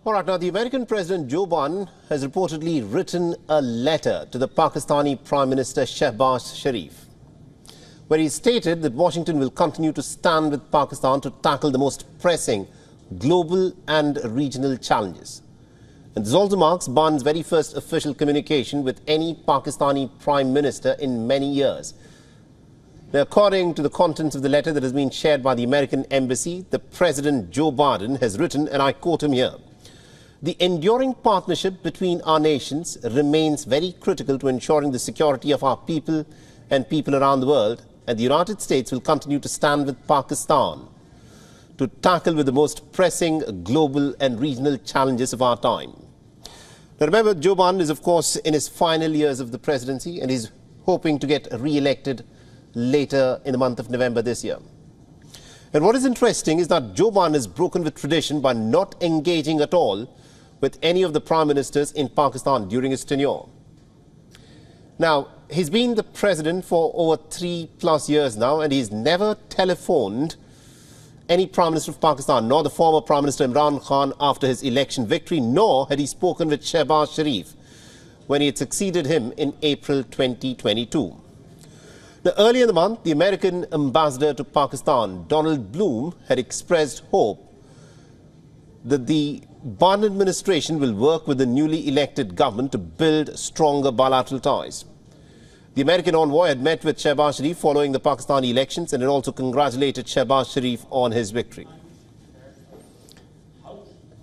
All right, now the American President Joe Biden has reportedly written a letter to the Pakistani Prime Minister Shehbaz Sharif, where he stated that Washington will continue to stand with Pakistan to tackle the most pressing global and regional challenges. And this also marks Biden's very first official communication with any Pakistani Prime Minister in many years. Now, according to the contents of the letter that has been shared by the American Embassy, the President Joe Biden has written, and I quote him here, "The enduring partnership between our nations remains very critical to ensuring the security of our people and people around the world, and the United States will continue to stand with Pakistan to tackle with the most pressing global and regional challenges of our time." Now remember, Joe Biden is of course in his final years of the presidency and he's hoping to get re-elected later in the month of November this year. And what is interesting is that Joe Biden has broken with tradition by not engaging at all with any of the prime ministers in Pakistan during his tenure. Now, he's been the president for over 3+ years now, and he's never telephoned any Prime Minister of Pakistan, nor the former Prime Minister Imran Khan after his election victory, nor had he spoken with Shehbaz Sharif when he had succeeded him in April 2022. Now, earlier in the month, the American ambassador to Pakistan, Donald Bloom, had expressed hope that the Biden administration will work with the newly elected government to build stronger bilateral ties. The American envoy had met with Shehbaz Sharif following the Pakistani elections and had also congratulated Shehbaz Sharif on his victory.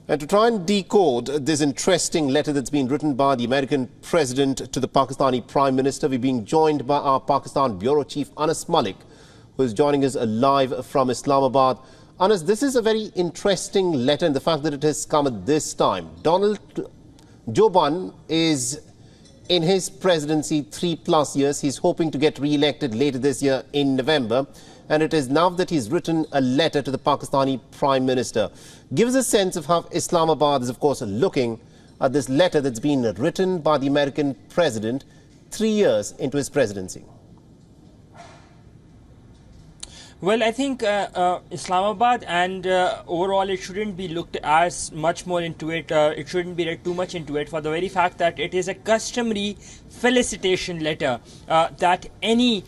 And to try and decode this interesting letter that's been written by the American president to the Pakistani Prime Minister, we're being joined by our Pakistan Bureau Chief Anas Malik, who is joining us live from Islamabad. Anas, this is a very interesting letter in the fact that it has come at this time. Joe Biden is in his presidency 3+ years. He's hoping to get re-elected later this year in November. And it is now that he's written a letter to the Pakistani Prime Minister. Give us a sense of how Islamabad is, of course, looking at this letter that's been written by the American president 3 years into his presidency. Well, I think Islamabad and overall it shouldn't be looked as much more into it. It shouldn't be read too much into it for the very fact that it is a customary felicitation letter that any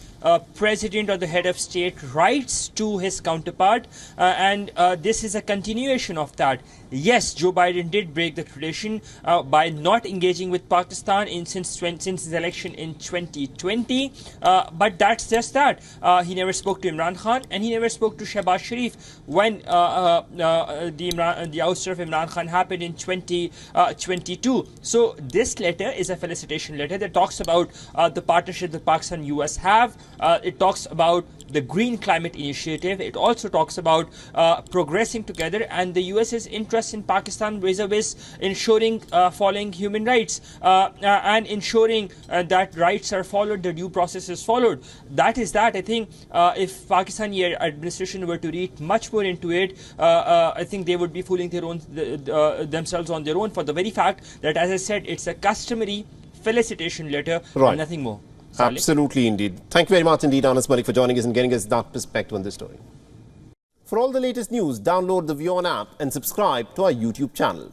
president or the head of state writes to his counterpart, and this is a continuation of that. Yes, Joe Biden did break the tradition by not engaging with Pakistan since his election in 2020, but that's just that. He never spoke to Imran Khan and he never spoke to Shehbaz Sharif when the ouster of Imran Khan happened in 2022. So this letter is a felicitation letter that talks about the partnership that Pakistan and US have. It talks about the Green Climate Initiative. It also talks about progressing together and the US's interest in Pakistan vis-a-vis ensuring following human rights and ensuring that rights are followed, the due process is followed. That is that. I think if Pakistani administration were to read much more into it, I think they would be fooling themselves on their own, for the very fact that, as I said, it's a customary felicitation letter, right, and nothing more. Absolutely, indeed. Thank you very much indeed, Anas Malik, for joining us and getting us that perspective on this story. For all the latest news, download the WION app and subscribe to our YouTube channel.